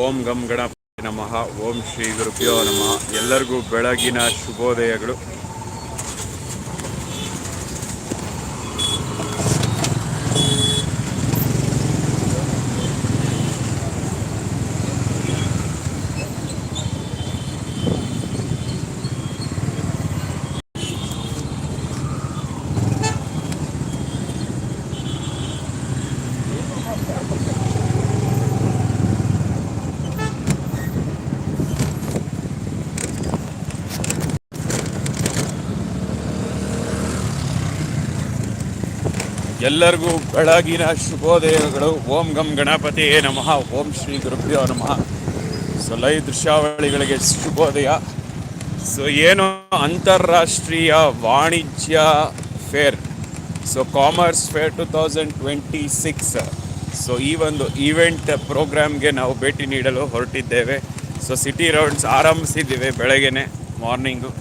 ಓಂ ಗಂ ಗಣಪತಿ ನಮಃ. ಓಂ ಶ್ರೀ ಗುರುಭ್ಯೋ ನಮಃ. ಎಲ್ಲರಿಗೂ ಬೆಳಗಿನ ಶುಭೋದಯಗಳು. ಎಲ್ಲರಿಗೂ ಬೆಳಗಿನ ಶುಭೋದಯಗಳು. ಓಂ ಗಂ ಗಣಪತಿ ನಮಃ. ಓಂ ಶ್ರೀ ಗುರುಭ್ಯೋ ನಮಃ. ಸೊ ಲೈವ್ ದೃಶ್ಯಾವಳಿಗಳಿಗೆ ಶುಭೋದಯ. ಸೊ ಏನು ಅಂತಾರಾಷ್ಟ್ರೀಯ ವಾಣಿಜ್ಯ fair, so commerce fair 2026, so ಈ ಒಂದು ಈವೆಂಟ್ ಪ್ರೋಗ್ರಾಮ್ಗೆ ನಾವು ಭೇಟಿ ನೀಡಲು ಹೊರಟಿದ್ದೇವೆ. ಸೊ ಸಿಟಿ ರೌಂಡ್ಸ್ ಆರಂಭಿಸಿದ್ದೇವೆ ಬೆಳಗ್ಗೆನೆ ಮಾರ್ನಿಂಗು.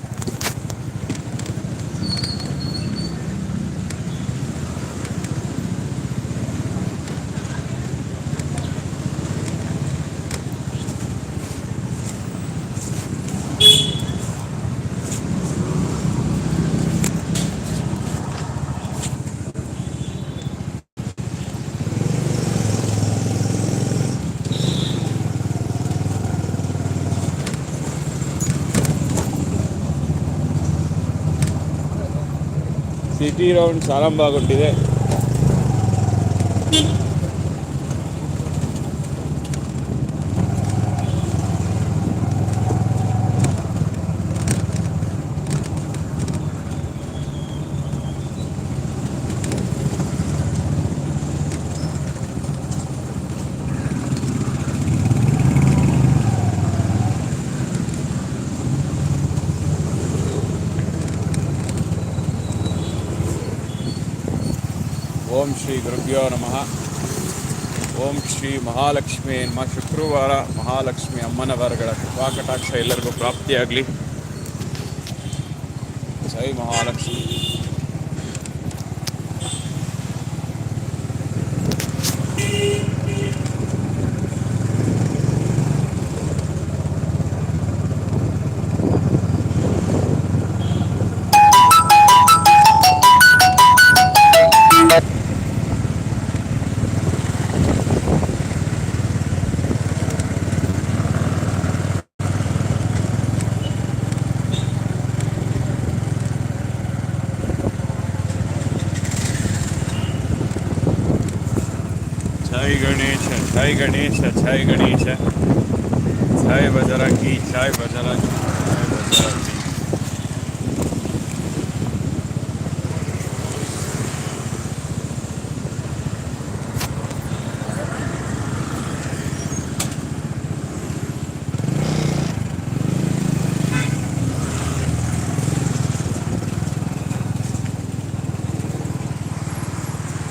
ಸಿಟಿ ರೌಂಡ್ಸ್ ಆರಂಭಗೊಂಡಿದೆ. ಓಂ ಶ್ರೀ ಗುರುಭ್ಯೋ ನಮಃ. ಓಂ ಶ್ರೀ ಮಹಾಲಕ್ಷ್ಮಿ ನಮಃ. ಶುಕ್ರವಾರ ಮಹಾಲಕ್ಷ್ಮಿ ಅಮ್ಮನವರಗಳ ಕೃಪಾ ಕಟಾಕ್ಷ ಎಲ್ಲರಿಗೂ ಪ್ರಾಪ್ತಿಯಾಗಲಿ. ಜೈ ಮಹಾಲಕ್ಷ್ಮಿ. ಜೈ ಗಣೇಶ, ಜೈ ಗಣೇಶ, ಜೈ ಗಣೇಶ. ಜೈ ಬಜರಂಗಿ, ಜೈ ಬಜರಂಗಿ, ಜೈ ಬಜರಂಗಿ.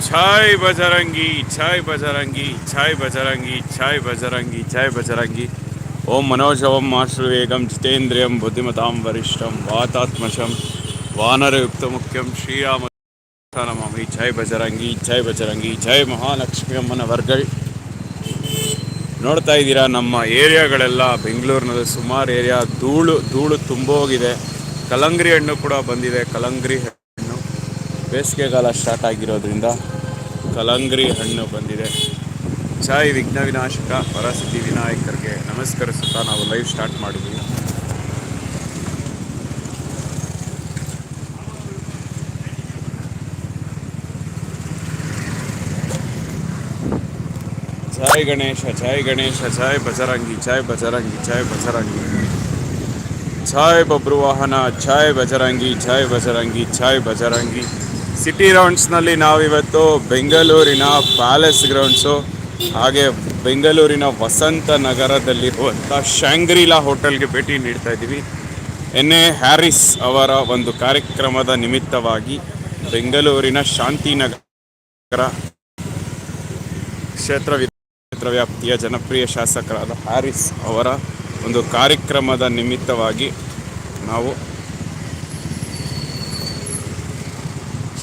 ಜೈ ಬಜರಂಗಿ, ಜೈ ಬಜರಂಗಿ, ಜೈ ಬಜರಂಗಿ, ಜೈ ಬಜರಂಗಿ, ಜೈ ಬಜರಂಗಿ. ಓಂ ಮನೋಜವಂ ಮಾಶ್ರುವೇಗಂ ಜಿತೇಂದ್ರಿಯಂ ಬುದ್ಧಿಮತಾಂ ವರಿಷ್ಠಂ ವಾತಾತ್ಮಶಂ ವಾನರಯುಕ್ತ ಮುಖ್ಯಂ ಶ್ರೀರಾಮ ನಮಾಮಿ. ಜೈ ಬಜರಂಗಿ, ಜೈ ಬಜರಂಗಿ, ಜೈ ಮಹಾಲಕ್ಷ್ಮಿ ಅಮ್ಮನ ವರ್ಗಲ್. ನೋಡ್ತಾ ಇದ್ದೀರಾ ನಮ್ಮ ಏರಿಯಾಗಳೆಲ್ಲ ಬೆಂಗಳೂರಿನಲ್ಲಿ ಸುಮಾರು ಏರಿಯಾ ಧೂಳು ತುಂಬೋಗಿದೆ. ಕಲಂಗರಿ ಹಣ್ಣು ಕೂಡ ಬಂದಿದೆ. ಕಲಂಗರಿ ಹಣ್ಣು ಬೇಸಿಗೆಗಾಲ ಸ್ಟಾರ್ಟ್ ಆಗಿರೋದ್ರಿಂದ ಕಲಂಗರಿ ಹಣ್ಣು ಬಂದಿದೆ. ಜೈ ವಿಘ್ನ ವಿನಾಶಕ ವರಸಿದ್ಧಿ ವಿನಾಯಕರಿಗೆ ನಮಸ್ಕರಿಸುತ್ತಾ ನಾವು ಲೈವ್ ಸ್ಟಾರ್ಟ್ ಮಾಡಿದ್ದೀವಿ. ಜೈ ಗಣೇಶ, ಜೈ ಗಣೇಶ, ಜೈ ಬಜರಂಗಿ, ಜೈ ಬಜರಂಗಿ, ಜೈ ಬಜರಂಗಿ. ಜೈ ಬಬ್ರುವಾಹನ, ಜೈ ಬಜರಂಗಿ, ಜೈ ಬಜರಂಗಿ, ಜೈ ಬಜರಂಗಿ. ಸಿಟಿ ರೌಂಡ್ಸ್ನಲ್ಲಿ ನಾವಿವತ್ತು ಬೆಂಗಳೂರಿನ ಪ್ಯಾಲೇಸ್ ಗ್ರೌಂಡ್ಸು ಹಾಗೆ ಬೆಂಗಳೂರಿನ ವಸಂತ ನಗರದಲ್ಲಿರುವಂಥ ಶಾಂಗ್ರಿಲಾ ಹೋಟೆಲ್ಗೆ ಭೇಟಿ ನೀಡ್ತಾ ಇದ್ದೀವಿ. ಎನ್.ಎ. ಹ್ಯಾರಿಸ್ ಅವರ ಒಂದು ಕಾರ್ಯಕ್ರಮದ ನಿಮಿತ್ತವಾಗಿ ಬೆಂಗಳೂರಿನ ಶಾಂತಿನಗರ ಕ್ಷೇತ್ರ ವ್ಯಾಪ್ತಿಯ ಜನಪ್ರಿಯ ಶಾಸಕರಾದ ಹ್ಯಾರಿಸ್ ಅವರ ಒಂದು ಕಾರ್ಯಕ್ರಮದ ನಿಮಿತ್ತವಾಗಿ ನಾವು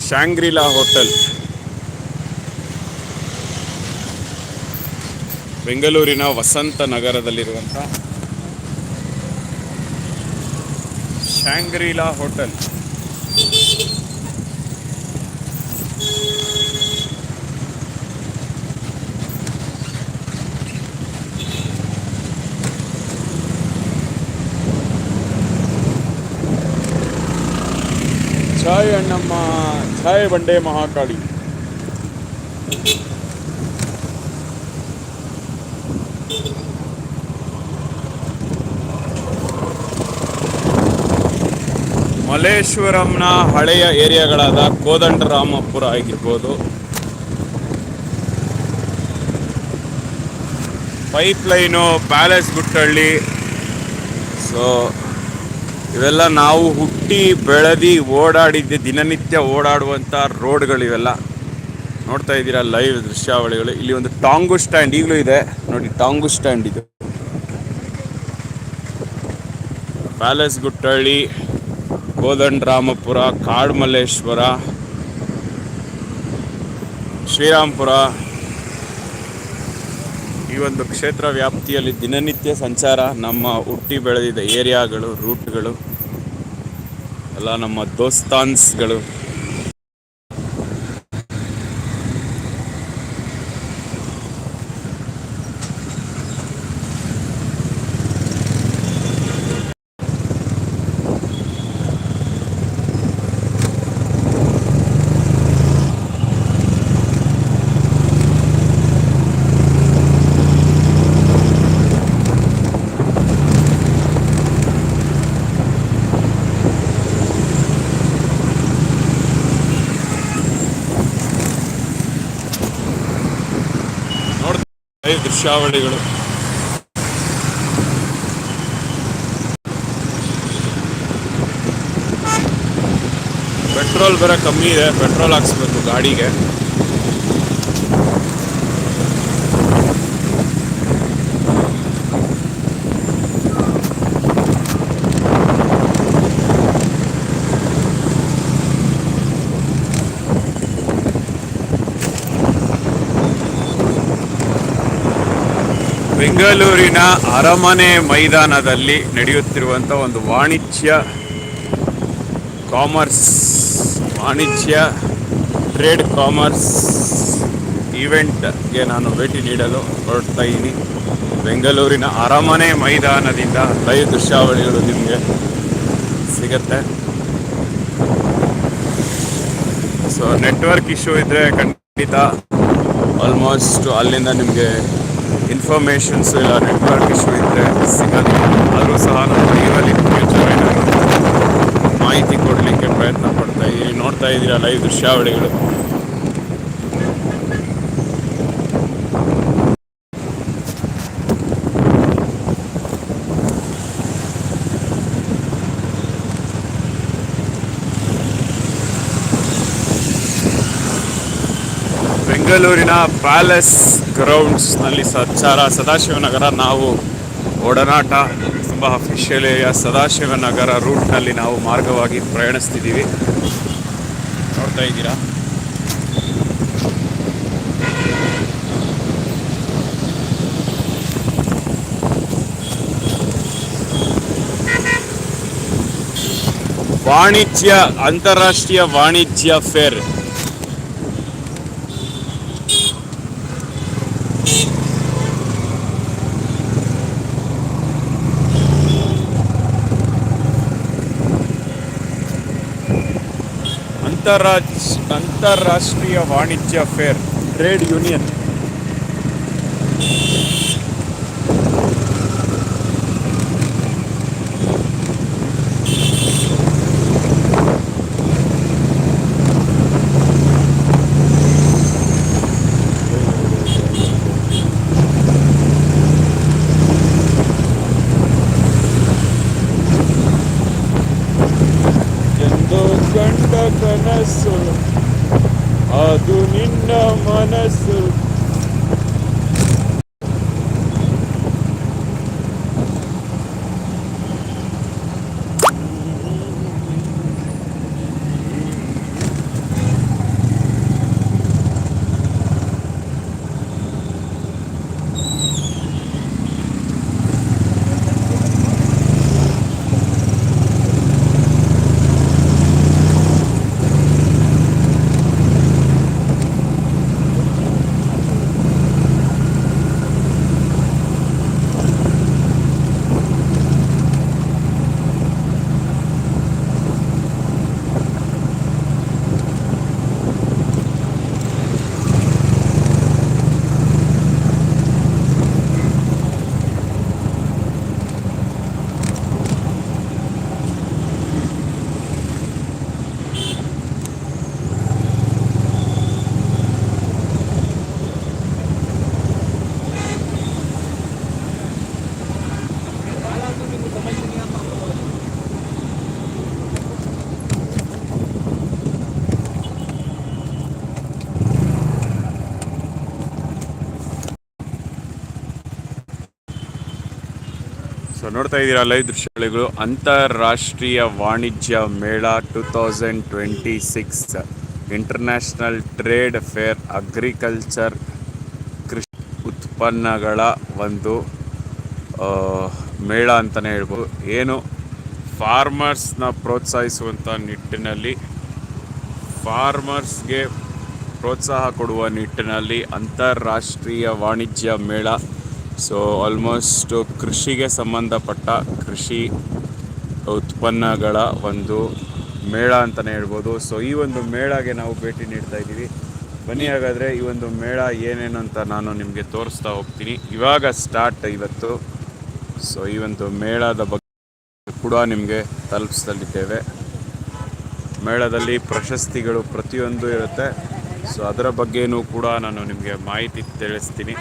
ಶಾಂಗ್ರಿಲಾ ಹೋಟೆಲ್, ಬೆಂಗಳೂರಿನ ವಸಂತ ನಗರದಲ್ಲಿರುವಂಥ ಶಾಂಗ್ರಿಲಾ ಹೋಟೆಲ್. ಚಾಯ್ ಅಣ್ಣಮ್ಮ, ಚಾಯ್ ಬಂಡೆ ಮಹಾಕಾಳಿ. ಮಲ್ಲೇಶ್ವರಂನ ಹಳೆಯ ಏರಿಯಾಗಳಾದ ಕೋದಂಡರಾಮಪುರ ಆಗಿರ್ಬೋದು, ಪೈಪ್ಲೈನು, ಪ್ಯಾಲೇಸ್ ಗುಟ್ಟಳ್ಳಿ, ಸೊ ಇವೆಲ್ಲ ನಾವು ಹುಟ್ಟಿ ಬೆಳೆದು ಓಡಾಡಿದ್ದೆ, ದಿನನಿತ್ಯ ಓಡಾಡುವಂಥ ರೋಡ್ಗಳಿವೆಲ್ಲ. ನೋಡ್ತಾ ಇದ್ದೀರಾ ಲೈವ್ ದೃಶ್ಯಾವಳಿಗಳು. ಇಲ್ಲಿ ಒಂದು ಟಾಂಗು ಸ್ಟ್ಯಾಂಡ್ ಈಗಲೂ ಇದೆ ನೋಡಿ, ಟಾಂಗು ಸ್ಟ್ಯಾಂಡ್ ಇದು. ಪ್ಯಾಲೇಸ್ ಗುಟ್ಟಳ್ಳಿ, ಕೋದಂಡರಾಮಪುರ, ಕಾಡ್ಮಲ್ಲೇಶ್ವರ, ಶ್ರೀರಾಮ್ಪುರ, ಈ ಒಂದು ಕ್ಷೇತ್ರ ವ್ಯಾಪ್ತಿಯಲ್ಲಿ ದಿನನಿತ್ಯ ಸಂಚಾರ. ನಮ್ಮ ಹುಟ್ಟಿ ಬೆಳೆದಿದ್ದ ಏರಿಯಾಗಳು, ರೂಟ್ಗಳು ಎಲ್ಲ ನಮ್ಮ ದೋಸ್ತಾನ್ಸ್ಗಳು. ದೃಶ್ಯಾವಳಿಗಳು. ಪೆಟ್ರೋಲ್ ಬೇರೆ ಕಮ್ಮಿ ಇದೆ, ಪೆಟ್ರೋಲ್ ಹಾಕ್ಸ್ಬೇಕು ಗಾಡಿಗೆ. ಬೆಂಗಳೂರಿನ ಅರಮನೆ ಮೈದಾನದಲ್ಲಿ ನಡೆಯುತ್ತಿರುವಂಥ ಒಂದು ವಾಣಿಜ್ಯ ಟ್ರೇಡ್ ಕಾಮರ್ಸ್ ಈವೆಂಟ್ಗೆ ನಾನು ಭೇಟಿ ನೀಡಲು ಹೊರಡ್ತಾ ಇದ್ದೀನಿ. ಬೆಂಗಳೂರಿನ ಅರಮನೆ ಮೈದಾನದಿಂದ ಲೈವ್ ದೃಶ್ಯಾವಳಿಗಳು ನಿಮಗೆ ಸಿಗತ್ತೆ. ಸೊ ನೆಟ್ವರ್ಕ್ ಇಶ್ಯೂ ಇದ್ದರೆ ಖಂಡಿತ ಆಲ್ಮೋಸ್ಟ್ ಅಲ್ಲಿಂದ ನಿಮಗೆ ಇನ್ಫಾರ್ಮೇಷನ್ಸ್ ಇಲ್ಲ, ನೆಟ್ವರ್ಕ್ ಇಶ್ಯೂ ಇದ್ದರೆ ಸಿಗೋದಿಲ್ಲ. ಆದರೂ ಸಹ ನಾನು ಲೈವಲ್ಲಿ ಮಾಹಿತಿ ಕೊಡಲಿಕ್ಕೆ ಪ್ರಯತ್ನ ಪಡ್ತಾ ಇದ್ದೀನಿ. ನೋಡ್ತಾ ಇದ್ದೀರಾ ಲೈವ್ ದೃಶ್ಯಾವಳಿಗಳು. ಬೆಂಗಳೂರಿನ ಪ್ಯಾಲೇಸ್ ಗ್ರೌಂಡ್ಸ್ನಲ್ಲಿ ಸಂಚಾರ. ಸದಾಶಿವನಗರ ನಾವು ಒಡನಾಟ ತುಂಬ ಅಫಿಷಿಯಲ್ ಏರಿಯಾ. ಸದಾಶಿವನಗರ ರೂಟ್ನಲ್ಲಿ ನಾವು ಮಾರ್ಗವಾಗಿ ಪ್ರಯಾಣಿಸ್ತಿದ್ದೀವಿ. ನೋಡ್ತಾ ಇದ್ದೀರಾ. ಅಂತಾರಾಷ್ಟ್ರೀಯ ವಾಣಿಜ್ಯ ಫೇರ್. ಅಂತಾರಾಷ್ಟ್ರೀಯ ವಾಣಿಜ್ಯ ಫೇರ್, ಟ್ರೇಡ್ ಯೂನಿಯನ್. ಕಂಡ ಕನಸು ಅದು ನಿನ್ನ ಮನಸ್ಸು. ನೋಡ್ತಾ ಇದ್ದೀರಾ ಲೈವ್ ದೃಶ್ಯಗಳು. ಅಂತಾರಾಷ್ಟ್ರೀಯ ವಾಣಿಜ್ಯ ಮೇಳ 2026 ಇಂಟರ್ನ್ಯಾಷನಲ್ ಟ್ರೇಡ್ ಫೇರ್ ಅಗ್ರಿಕಲ್ಚರ್ ಕೃಷಿ ಉತ್ಪನ್ನಗಳ ಒಂದು ಮೇಳ ಅಂತಲೇ ಹೇಳ್ಬೋದು. ಏನು ಫಾರ್ಮರ್ಸ್ನ ಪ್ರೋತ್ಸಾಹಿಸುವಂಥ ನಿಟ್ಟಿನಲ್ಲಿ, ಫಾರ್ಮರ್ಸ್ಗೆ ಪ್ರೋತ್ಸಾಹ ಕೊಡುವ ನಿಟ್ಟಿನಲ್ಲಿ ಅಂತಾರಾಷ್ಟ್ರೀಯ ವಾಣಿಜ್ಯ ಮೇಳ. ಸೊ ಆಲ್ಮೋಸ್ಟ್ ಕೃಷಿಗೆ ಸಂಬಂಧಪಟ್ಟ ಕೃಷಿ ಉತ್ಪನ್ನಗಳ ಒಂದು ಮೇಳ ಅಂತಲೇ ಹೇಳ್ಬೋದು. ಸೊ ಈ ಒಂದು ಮೇಳಗೆ ನಾವು ಭೇಟಿ ನೀಡ್ತಾ ಇದ್ದೀವಿ. ಬನ್ನಿ ಹಾಗಾದರೆ ಈ ಒಂದು ಮೇಳ ಏನೇನು ಅಂತ ನಾನು ನಿಮಗೆ ತೋರಿಸ್ತಾ ಹೋಗ್ತೀನಿ. ಇವಾಗ ಸ್ಟಾರ್ಟ್ ಇವತ್ತು. ಸೊ ಈ ಒಂದು ಮೇಳದ ಬಗ್ಗೆ ಕೂಡ ನಿಮಗೆ ತಲುಪಿಸಲಿದ್ದೇವೆ. ಮೇಳದಲ್ಲಿ ಪ್ರಶಸ್ತಿಗಳು ಪ್ರತಿಯೊಂದು ಇರುತ್ತೆ. ಸೊ ಅದರ ಬಗ್ಗೆಯೂ ಕೂಡ ನಾನು ನಿಮಗೆ ಮಾಹಿತಿ ತಿಳಿಸ್ತೀನಿ.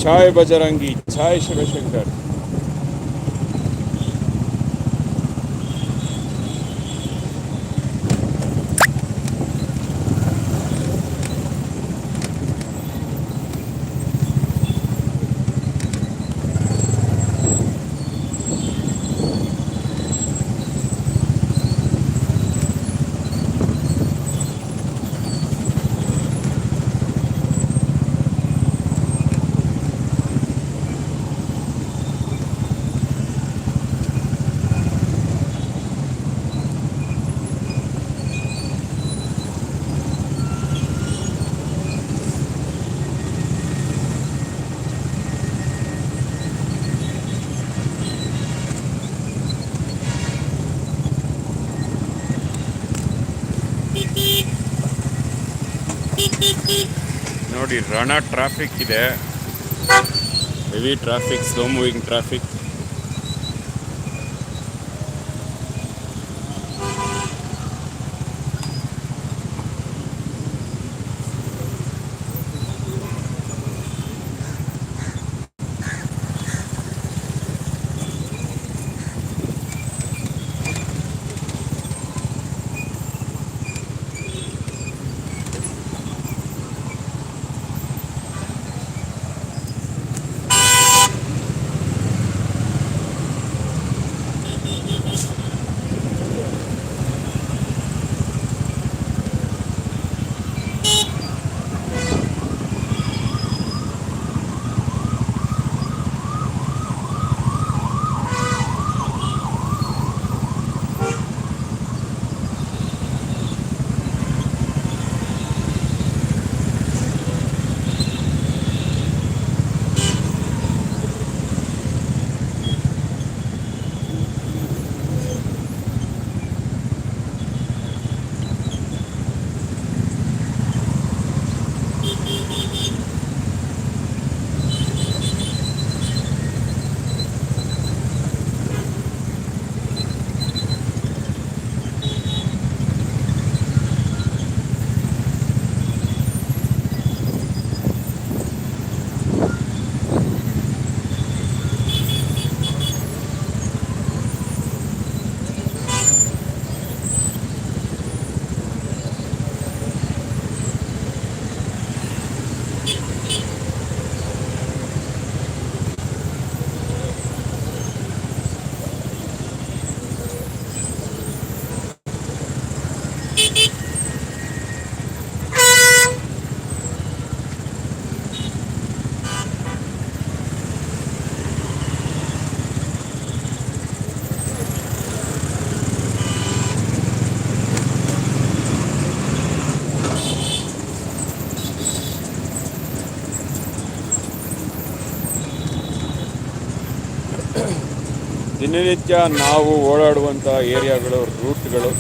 ಚಾಯ್ ಬಜರಂಗಿ, ಚಾಯ್ ಶಿವಶಂಕರ್. ನೋಡಿ, ರಣ ಟ್ರಾಫಿಕ್ ಇದೆ, heavy traffic, slow moving traffic. ದಿನನಿತ್ಯ ನಾವು ಓಡಾಡುವಂಥ ಏರಿಯಾಗಳು, ರೂಟ್ಗಳು.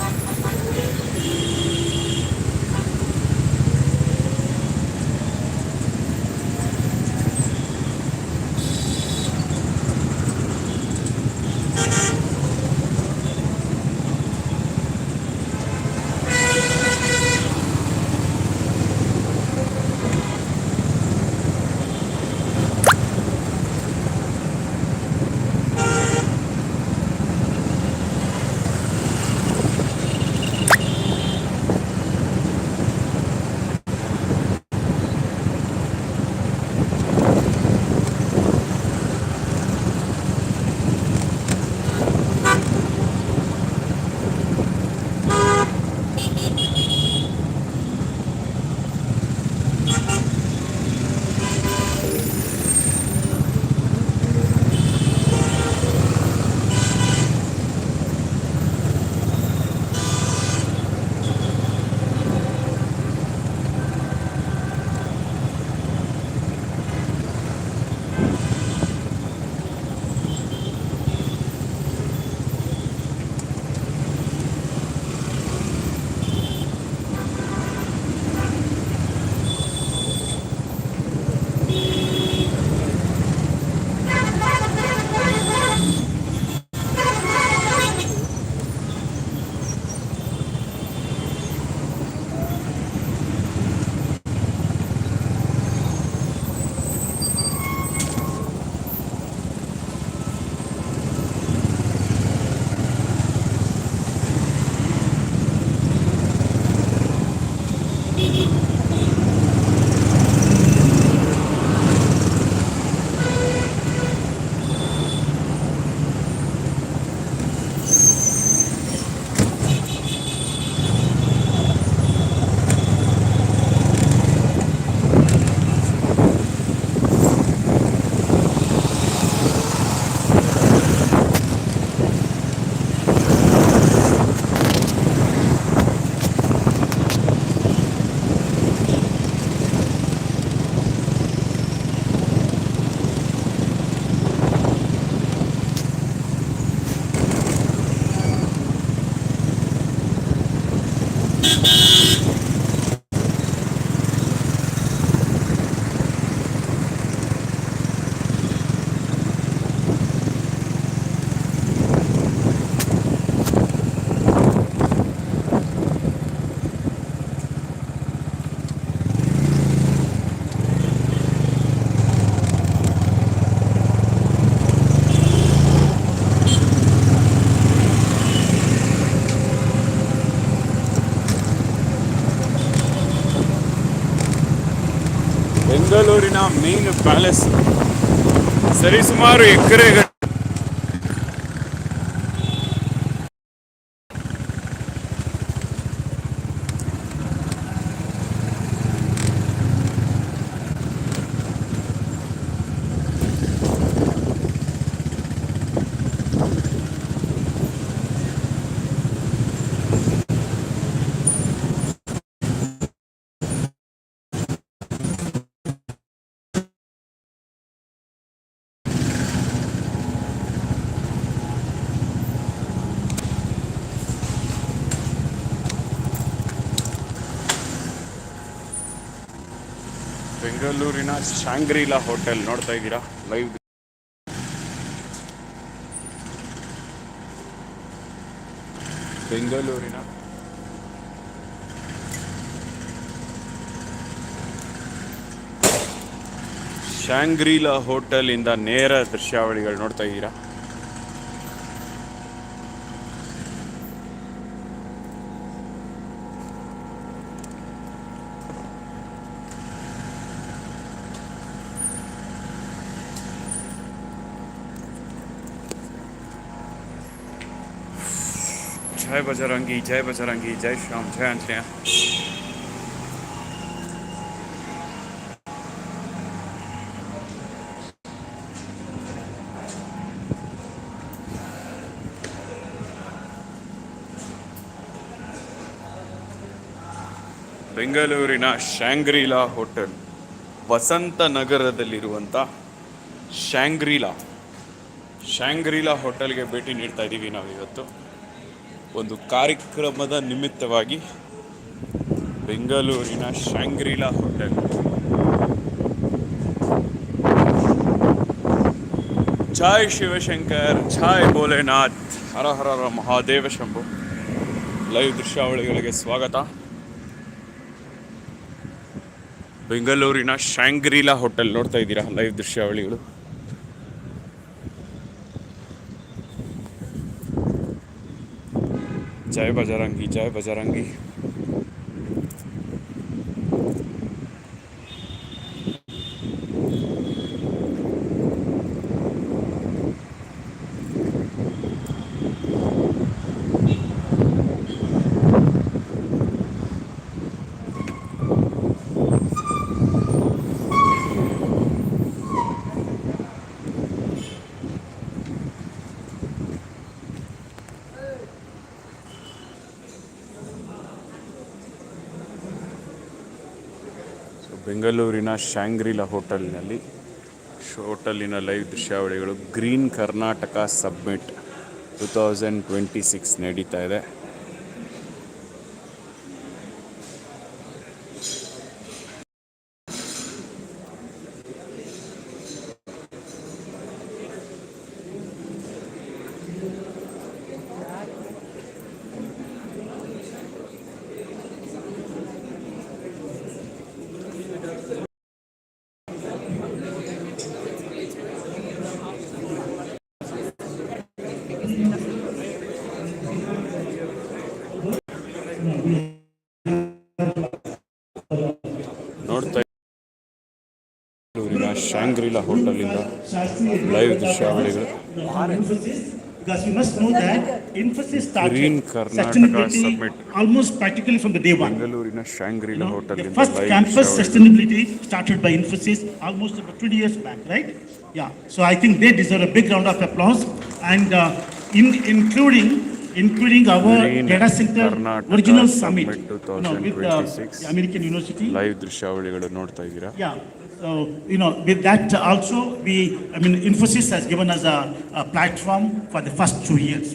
ಬೆಂಗಳೂರಿನ ಮೇನ್ ಪ್ಯಾಲೇಸ್ ಸರಿಸುಮಾರು ಎಕರೆಗಳು. ಬೆಂಗಳೂರಿನ ಶಾಂಗ್ರಿಲಾ ಹೋಟೆಲ್ ನೋಡ್ತಾ ಇದ್ದೀರಾ ಲೈವ್. ಬೆಂಗಳೂರಿನ ಶಾಂಗ್ರಿಲಾ ಹೋಟೆಲ್ ಇಂದ ನೇರ ದೃಶ್ಯಾವಳಿಗಳು ನೋಡ್ತಾ ಇದ್ದೀರಾ. जय बजरंगी, जय बजरंगी, जय श्याम, जय आंजनेय. ಬೆಂಗಳೂರಿನ ಶಾಂಗ್ರಿಲಾ ಹೋಟೆಲ್, ವಸಂತ ನಗರದಲ್ಲಿರುವಂಥ ಶಾಂಗ್ರಿಲಾ ಶಾಂಗ್ರಿಲಾ ಹೋಟೆಲ್ಗೆ ಭೇಟಿ ನೀಡ್ತಾ ಇದ್ದೀವಿ ನಾವಿವತ್ತು ಒಂದು ಕಾರ್ಯಕ್ರಮದ ನಿಮಿತ್ತವಾಗಿ. ಬೆಂಗಳೂರಿನ ಶಾಂಗ್ರಿಲಾ ಹೋಟೆಲ್. ಜೈ ಶಿವಶಂಕರ್, ಜೈ ಭೋಲೆನಾಥ್, ಹರ ಹರ ಹರ ಮಹಾದೇವ ಶಂಭು. ಲೈವ್ ದೃಶ್ಯಾವಳಿಗಳಿಗೆ ಸ್ವಾಗತ. ಬೆಂಗಳೂರಿನ ಶಾಂಗ್ರಿಲಾ ಹೋಟೆಲ್ ನೋಡ್ತಾ ಇದ್ದೀರಾ ಲೈವ್ ದೃಶ್ಯಾವಳಿಗಳು. ಜೈ ಬಜರಂಗಿ, ಜೈ ಬಜರಂಗಿ. ಬೆಂಗಳೂರಿನ ಶಾಂಗ್ರಿಲಾ ಹೋಟೆಲಿನ ಲೈವ್ ದೃಶ್ಯಾವಳಿಗಳು. ಗ್ರೀನ್ ಕರ್ನಾಟಕ ಸಬ್ಮಿಟ್ 2026 ನಡೀತಾ ಇದೆ. ನೋಡ್ತಾ ಬೆಂಗಳೂರಿನ ಶಾಂಗ್ರಿಲಾ ಹೋಟೆಲಿಂದ ಲೈವ್ ದೃಶ್ಯಾವಳಿಗಳು. Because you must know that Infosys started Green Karnataka sustainability Summit. almost practically from the day one. ಬೆಂಗಳೂರಿನ Shangri-La The ಹೋಟೆಲಿಂದ first live campus ದೃಶ್ಯಾವಳಿಗಳು. sustainability started by Infosys almost about 20 years back, right? Yeah. So I think they deserve a big round of applause, and including our Green data center Karnataka original summit, Summit with 2026. the American University. Live ದೃಶ್ಯಾವಳಿಗಳು ನೋಡ್ತಾ ಇದ್ದೀರಾ. Yeah. So, with that also, Infosys has given us a platform for the first 2 years.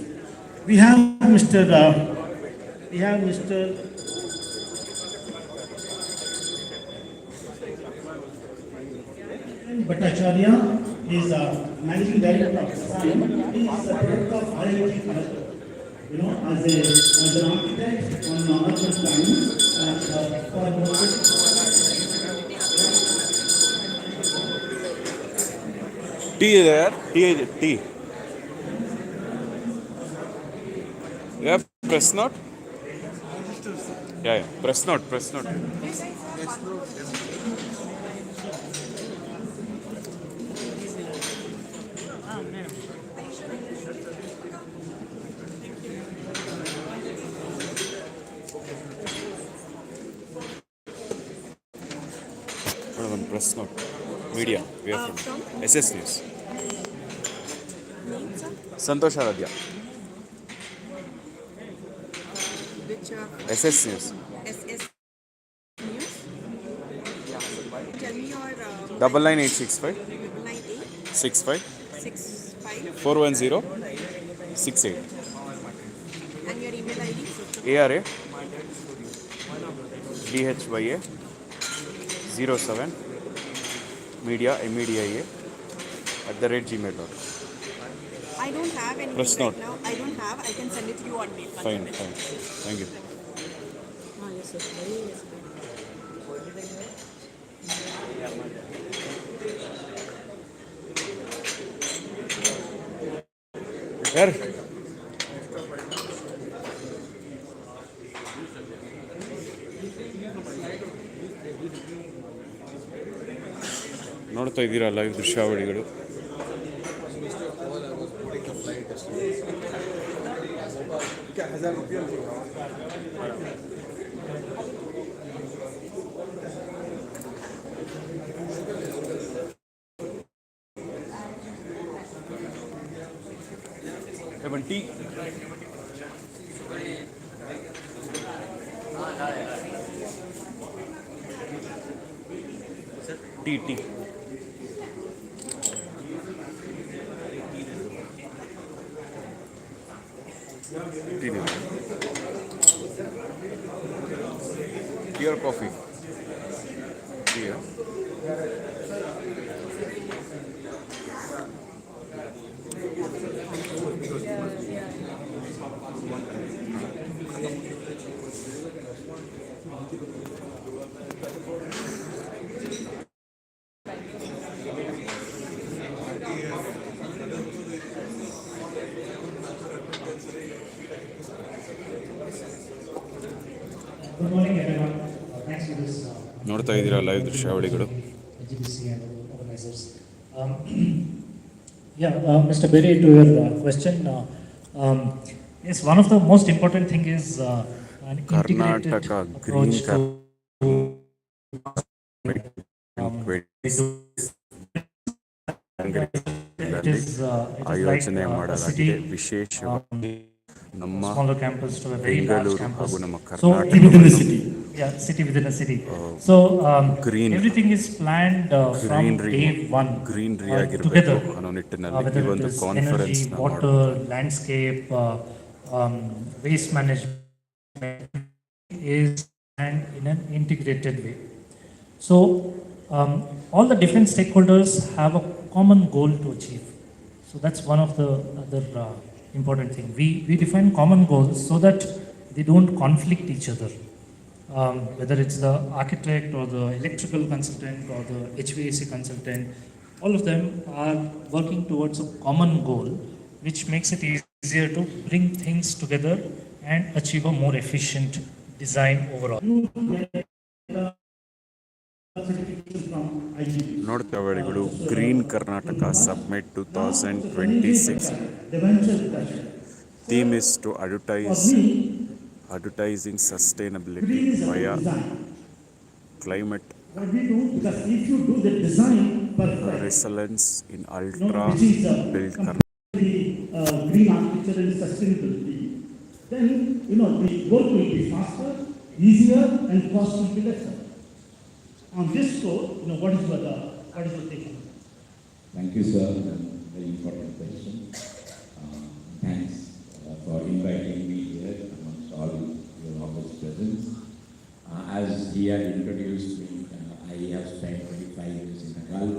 We have Mr. Bhattacharya. He is Managing Director of Design. He is a product of IIT Kharagpur. As an architect on urban planning for Tea there. Tea. You have press note? Yeah. Press note. One press note. Media. We are from SS News. Santosh Aradhya. Which SS News. SS News? Tell me your 99865 998 65 65 410 68. and your email ID. ARA DHYA 07 media @gmail.com. I don't have any Press right note. now. I don't have. I can send it to you on mail. Fine. Thank you. Here. ನೋಡ್ತಾ ಇದ್ದೀರಾ live ದೃಶ್ಯಾವಳಿಗಳು. Tea tea tea Tea or coffee? Tea. Good morning, everyone. Thanks for this. ನೋಡ್ತಾ ಇದ್ದೀರಾ live ದೃಶ್ಯಾವಳಿಗಳು. GBC and organizers. Um, yeah, Mr. Berry, to your question, yes, one of the most important thing is an integrated Karnataka approach green to it is ಆಯೋಜನೆ like a ಮಾಡಲಾಗಿದೆ. city, ವಿಶೇಷವಾಗಿ ನಮ್ಮ smaller campus to a very large Bengaluru campus. ಹಾಗೂ ನಮ್ಮ So Karnataka within a city, yeah, city within a city. So green- everything is planned from day one greenery ಆಗಿರಬೇಕು together. ಅನ್ನೋ ನಿಟ್ಟಿನಲ್ಲಿ Whether ಈ it ಒಂದು is conference energy, water, landscape, waste management is and in an integrated way. So all the different stakeholders have a common goal to achieve. So that's one of the other important thing. We define common goals so that they don't conflict each other. Whether it's the architect or the electrical consultant or the HVAC consultant, all of them are working towards a common goal, which makes it easier to bring things together and achieve a more efficient design overall. ನೋಡ್ತಾವಳಿಗಳು green Karnataka summit 2026 theme is to advertising sustainability via climate resilience in ultra built Green architecture and sustainability, then the work will be faster, easier, and cost will be lesser. On this score, what is the thinking? Thank you, sir. Very important question. Thanks for inviting me here amongst all your august presence. As he had introduced me, I have spent 25 years in the Gulf.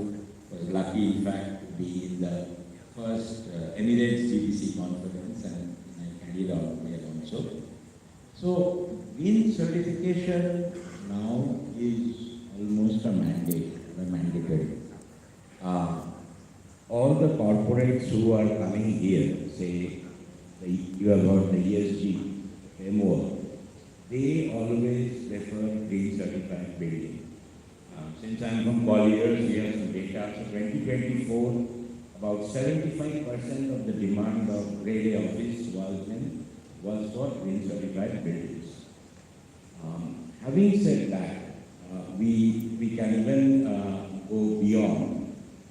Was lucky, in fact, to be in the first Emirates GBC conference, and I carried on there also. So, green certification now is almost a mandatory. All the corporates who are coming here, say, you have got the ESG framework, they always prefer green certified building. Since I am from Colliers, we have some data. So 2024, about 75% of the demand of Grade A office was for green certified buildings. Having said that, we can even go beyond,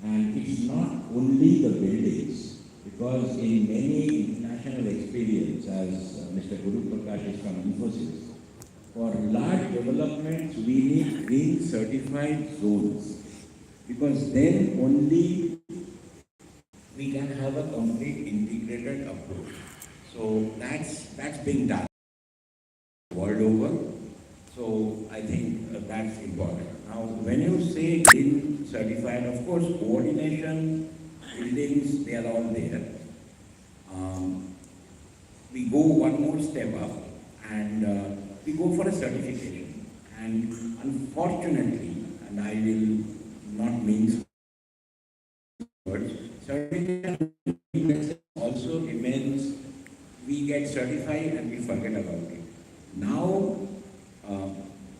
and it's not only the buildings, because in many international experience, as Mr. Guru Prakash is from Infosys, for large developments we need green certified zones, because then only we can have a complete integrated approach. So that's being done world over. So I think that's important. Now, when you say green certified, of course, coordination, buildings, they are all there. We go one more step up, and we go for a certification. And unfortunately, and I will not mince words, certification also remains, we get certified and we forget about it. Now,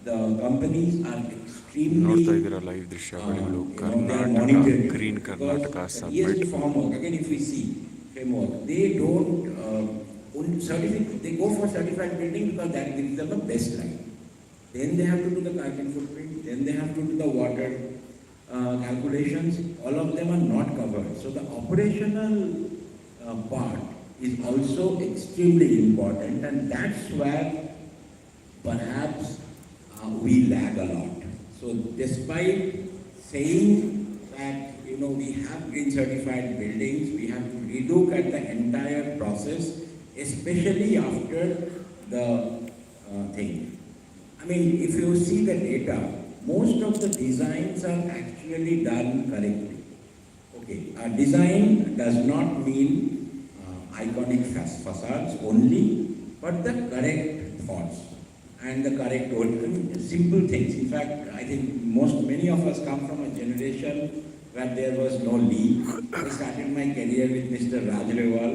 the companies are extremely ನೋಡ್ತಾ ಇದ್ದೀರಾ live ದೃಶ್ಯಾವಳಿಗಳು Karnataka green Karnataka summit. ESG framework, again if we see framework, they don't they go for certified building because that gives them the best line. Then they have to do the carbon footprint, then they have to do the water calculations. All of them are not covered. So the operational part is also extremely important, and that's where perhaps we lag a lot. So despite saying that we have green certified buildings, we have to relook at the entire process, especially after the thing. I mean, if you see the data, most of the designs are actually done correctly. Okay, design does not mean iconic facades only, but the correct thoughts and the correct I mean, simple things. In fact, I think many of us come from a generation where there was no lead. I started my career with Mr. Rajrewal,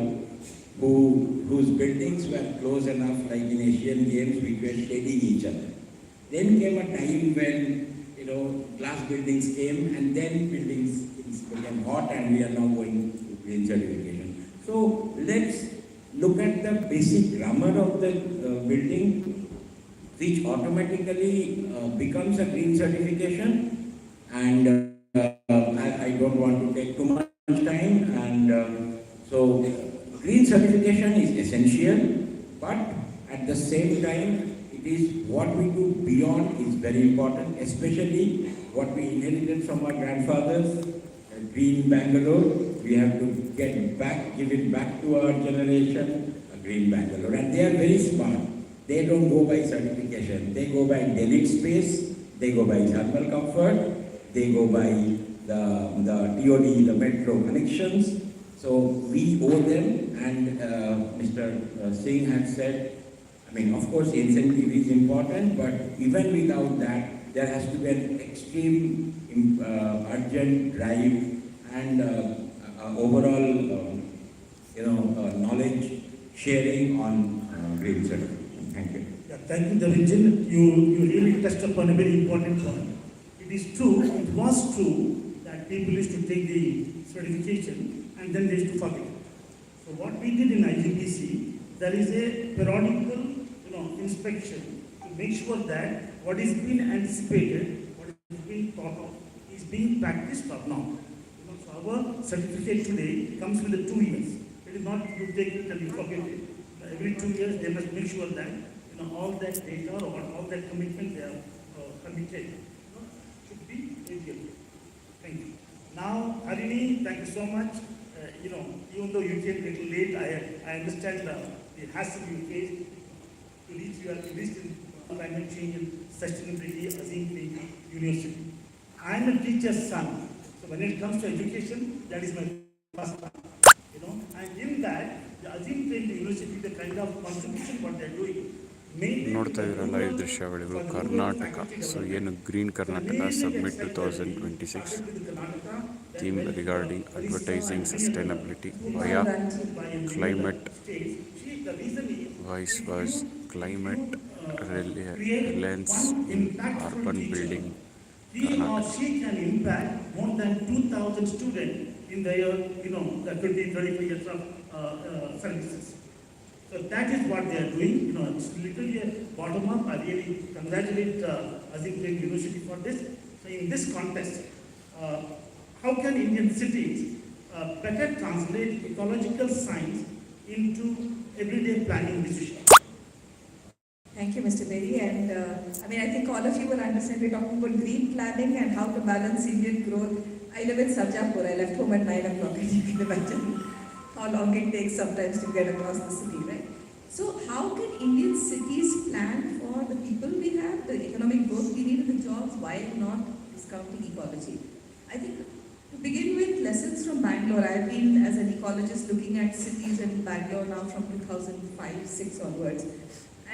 whose buildings were close enough, like in Asian Games, we were shading each other. Then came a time when, glass buildings came, and then buildings became hot, and we are now going to green certification. So let's look at the basic grammar of the building, which automatically becomes a green certification. And I don't want to take too much time. And so green certification is essential, but at the same time, it is what we do beyond is very important, especially what we inherited from our grandfathers, green Bangalore. We have to give it back to our generation, a green Bangalore. And they are very smart. They don't go by certification. They go by delit space, they go by thermal comfort, they go by the TOD, the metro connections. So we owe them, and Mr. Singh had said, I mean, of course, incentive is important, but even without that, there has to be an extreme urgent drive and overall, knowledge sharing on green certification. Thank you. Yeah, thank you, Davinjan. You really touched upon a very important point. It is true, it was true that people used to take the certification and then they used to forget. So what we did in IGBC, there is a periodical inspection to make sure that what is being anticipated, what is being thought of, is being practiced or not. So our certificate today comes with the 2 years. It is not you take it and you forget it. Every 2 years they must make sure that all that data or all that commitment they have committed should be real. Thank you. Now, Harini, thank you so much. Even though you came a little late, I understand the hassle you faced to reach in climate change and sustainability Azim Prem University. I am a teacher's son, so when it comes to education, that is my first one. And in that, the Azim Prem University, the kind of contribution what they are doing. ನೋಡ್ತಾ ಇದ್ದೀರಲ್ಲ ಈ ದೃಶ್ಯಾವಳಿಗಳು Karnataka so ಏನು green Karnataka summit 2026 theme regarding advertising sustainability via climate voice was climate Reliance in urban building He or she can impact more than 2,000 students in their, the 20-35 years of services. So that is what they are doing. It's literally a bottom up. I really congratulate Azim Prem University for this. So in this context, how can Indian cities better translate ecological science into everyday planning decisions? Thank you, Mr. Berry. And I think all of you will understand we're talking about green planning and how to balance Indian growth. I live in Sarjapur. I left home at 9 o'clock, and you can imagine how long it takes sometimes to get across the city, right? So how can Indian cities plan for the people we have, the economic growth we need in the jobs, while not discounting ecology? I think to begin with, lessons from Bangalore. I've been as an ecologist looking at cities in Bangalore now from 2005-6 onwards.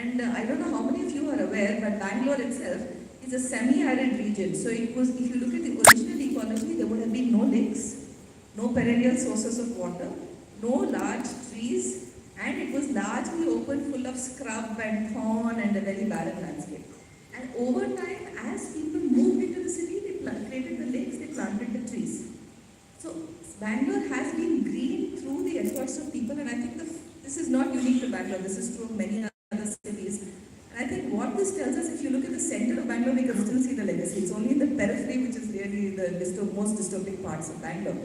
And I don't know how many of you are aware, but Bangalore itself is a semi-arid region. So it was, if you look at the original ecology, there would have been no lakes, no perennial sources of water, no large trees, and it was largely open, full of scrub and thorn and a very barren landscape. And over time, as people moved into the city, they created the lakes, they planted the trees. So Bangalore has been green through the efforts of people, and I think this is not unique to Bangalore, this is true of many other cities. And I think what this tells us, if you look at the center of Bangalore, we can still see the legacy. It's only in the periphery which is really the most dystopic parts of Bangalore.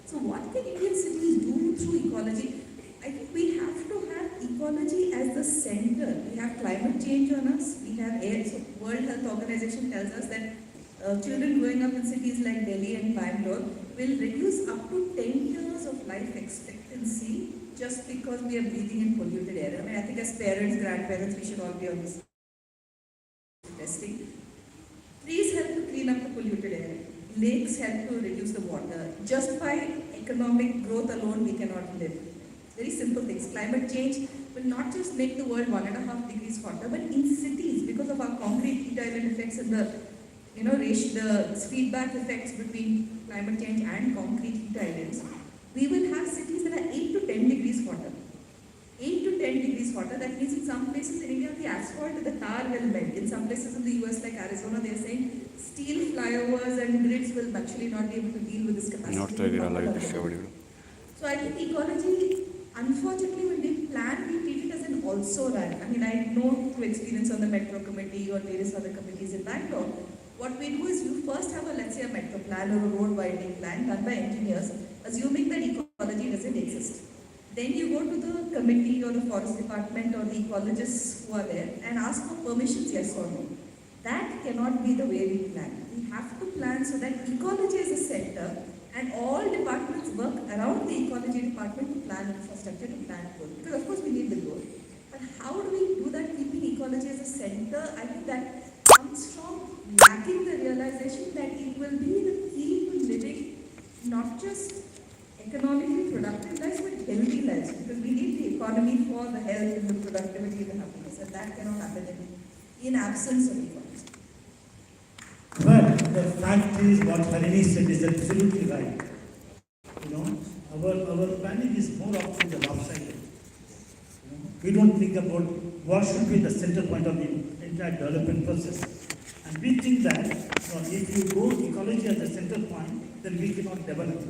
So what can Indian cities do through ecology? I think we have to have ecology as the center. We have climate change on us. We have air. So World Health Organization tells us that children growing up in cities like Delhi and Bangalore will reduce up to 10 years of life expectancy just because we are breathing in polluted air. I mean, I think as parents, grandparents, we should all be on this testing. Trees help to clean up the polluted air. Lakes help to reduce the water. Just by economic growth alone, we cannot live. Very simple things. Climate change will not just make the world 1.5 degrees hotter, but in cities, because of our concrete heat island effects and the the feedback effects between climate change and concrete heat islands, we will have cities that are 8 to 10 degrees hotter. 8 to 10 degrees hotter. That means in some places in India, the asphalt, the tar will melt. In some places in the US, like Arizona, they are saying steel flyovers and grids will actually not be able to deal with this capacity. So I think ecology, unfortunately, when we plan, we treat it as an also ran. I mean, I know through experience on the metro committee or various other committees in Bangalore, what we do is you first have let's say a metro plan or a road widening plan done by engineers, assuming that ecology doesn't exist. Then you go to the committee or the forest department or the ecologists who are there and ask for permissions, yes or no. That cannot be the way we plan. We have to plan so that ecology is a center and all departments work around the ecology department to plan infrastructure, to plan growth. Because of course we need the growth. But how do we do that keeping ecology as a center? I think that comes from lacking the realization that it will be the key to living not just economically productive lives but healthy lives, because we need the economy for the health and the productivity and the happiness, and that cannot happen in absence of ecology. Well, the fact is what Harini said is absolutely right. Our planning is more often the lopsided. We don't think about what should be the center point of the entire development process. And we think that if you go ecology as the center point, then we cannot develop.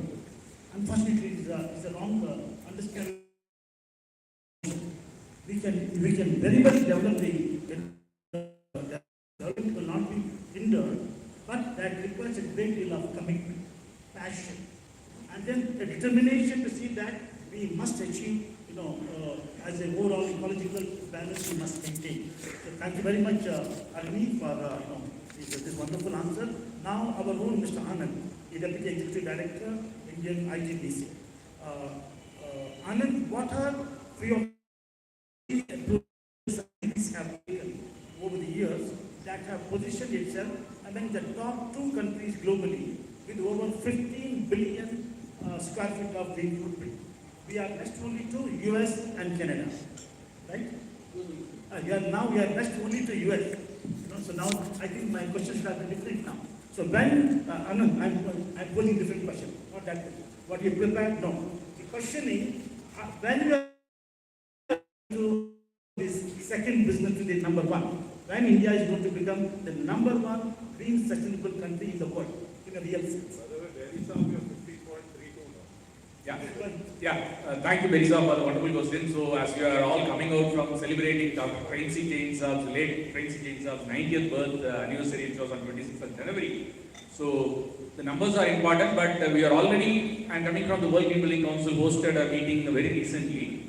Unfortunately, it's a wrong understanding. We can very well develop the development will not be hindered, but that requires a great deal of commitment, passion, and then the determination to see that we must achieve, as an overall ecological balance we must maintain. So thank you very much, Arni, for this wonderful answer. Now our own Mr. Anand, the Deputy Executive Director, Indian IGBC. Anand, what are three of the have taken over the years that have positioned itself among the top 2 countries globally with over 15 billion square feet of green footprint? We are next only to US and Canada, right? Now we are next only to US. So now I think my question should have been different now. So when, Anand, I'm posing different question, not that question. What you prepared? No. The question is, when you are to this second business to the number 1, when India is going to become the number 1 green sustainable country in the world, in a real sense. Thank you, Berisa, for the wonderful question. So, as you are all coming out from celebrating Dr. Tracy Jane Saab's, late Tracy Jane Saab's 90th birth anniversary, which was on 26th of January. So, the numbers are important, but we are already, and coming from the World Green Building Council, hosted a meeting very recently.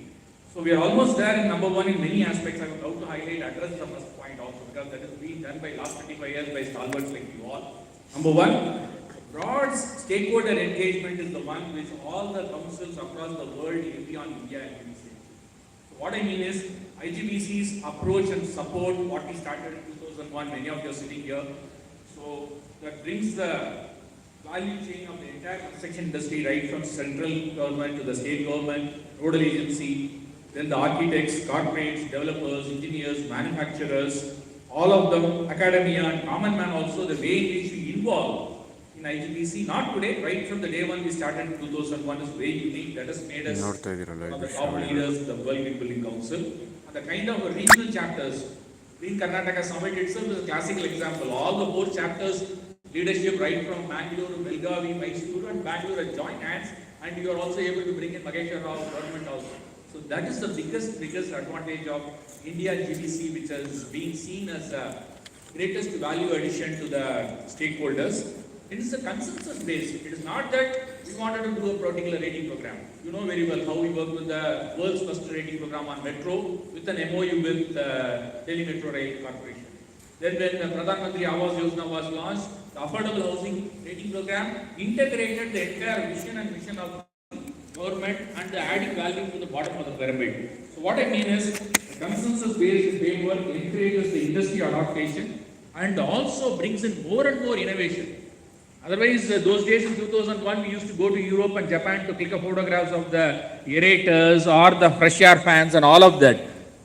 So, we are almost there in number 1 in many aspects. I would love to highlight, address the first point also, because that is being done by last 25 years by stalwarts like you all. Number 1. Broad stakeholder engagement is the one which all the councils across the world agree on India and IGBC. So what I mean is IGBC's approach and support what we started in 2001, many of you are sitting here. So that brings the value chain of the entire construction industry right from central government to the state government, nodal agency, then the architects, corporates, developers, engineers, manufacturers, all of them, academia and common man also, the way in which we involve in IGBC, not today, right from the day when we started in 2001 is very unique. That has made us one of the top leaders of the World Green Building Council. And the kind of regional chapters, Green Karnataka Summit itself is a classical example. All the 4 chapters, leadership right from Bangalore, Belgavi, Mysuru and Bangalore are joint hands, and you are also able to bring in Mageshwar Rao government also. So that is the biggest advantage of India GBC, which has been seen as the greatest value addition to the stakeholders. It is a consensus based. It is not that we wanted to do a particular rating program. You know very well how we work with the world's first rating program on metro with an MOU with Delhi Metro Rail Corporation. Then when Pradhan Mantri Awas Yojana was launched, the affordable housing rating program integrated the entire vision and mission of government and adding value to the bottom of the pyramid. So what I mean is, the consensus-based framework encourages the industry adaptation and also brings in more and more innovation. Otherwise, those days in 2001, we used to go to Europe and Japan to click a photographs of the aerators or the fresh air fans and all of that.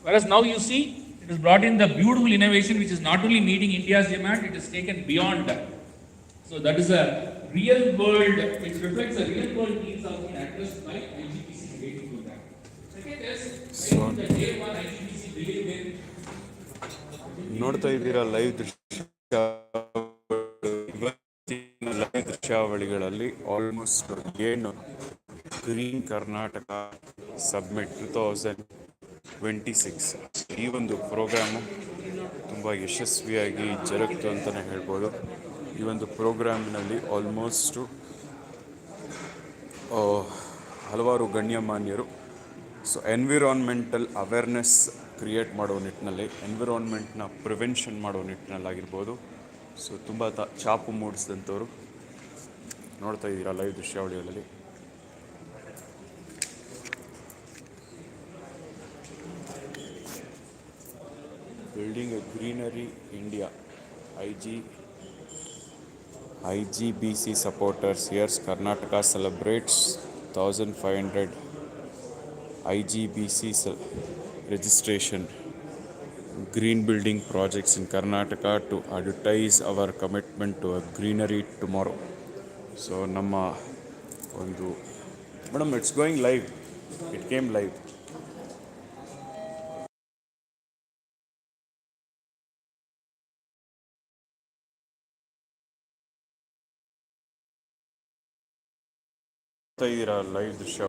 Whereas now you see, it has brought in the beautiful innovation which is not only meeting India's demand, it is taken beyond that. So that is a real world, which reflects the real world needs of being addressed by IGPC relating to that. Second is, I think the day one IGPC believed in. ನೋಡ್ತಾ ಇದ್ದೀರಾ live ಇವತ್ತಿನ live ದೃಶ್ಯಾವಳಿಗಳಲ್ಲಿ almost ಏನು green Karnataka summit 2026 ಈ ಒಂದು programme ತುಂಬ ಯಶಸ್ವಿಯಾಗಿ ಜರುಗಿತು ಅಂತಲೇ ಹೇಳ್ಬೋದು. ಈ ಒಂದು ಪ್ರೋಗ್ರಾಮಿನಲ್ಲಿ ಆಲ್ಮೋಸ್ಟು ಹಲವಾರು ಗಣ್ಯಮಾನ್ಯರು ಎನ್ವಿರಾನ್ಮೆಂಟಲ್ ಅವೇರ್ನೆಸ್ ಕ್ರಿಯೇಟ್ ಮಾಡೋ ನಿಟ್ಟಿನಲ್ಲಿ, ಎನ್ವಿರಾನ್ಮೆಂಟ್ನ ಪ್ರಿವೆನ್ಷನ್ ಮಾಡೋ ನಿಟ್ಟಿನಲ್ಲಾಗಿರ್ಬೋದು, ತುಂಬ ಛಾಪು ಮೂಡಿಸಿದಂಥವ್ರು ನೋಡ್ತಾ ಇದ್ದೀರಾ ಲೈವ್ ದೃಶ್ಯಾವಳಿಗಳಲ್ಲಿ. Building a greener India IGBC supporters years Karnataka celebrates 1500 IGBC registration green building projects in Karnataka to advertise our commitment to a greenery tomorrow. So ನಮ್ಮ ಒಂದು madam it's going live, it came live. ಇದ್ದೀರಾ live ದೃಶ್ಯ.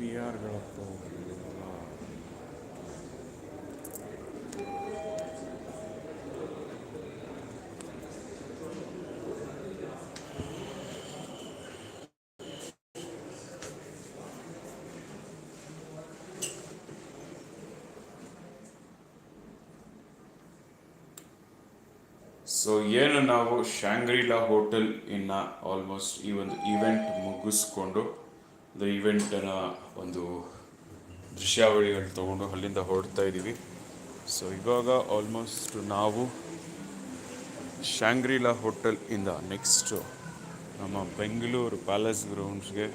PR so ಏನು ನಾವು Shangri-La hotel ಇನ್ನು almost ಈ ಒಂದು event ಮುಗಿಸ್ಕೊಂಡು ಈವೆಂಟನ ಒಂದು ದೃಶ್ಯಾವಳಿಗಳು ತೊಗೊಂಡು ಅಲ್ಲಿಂದ ಹೊರಡ್ತಾ ಇದ್ದೀವಿ. ಸೊ ಇವಾಗ ಆಲ್ಮೋಸ್ಟ್ ನಾವು ಶಾಂಗ್ರಿಲಾ ಹೋಟೆಲ್ ಇಂದ ನೆಕ್ಸ್ಟು ನಮ್ಮ ಬೆಂಗಳೂರು ಪ್ಯಾಲೇಸ್ ಗ್ರೌಂಡ್ಸ್ಗೆ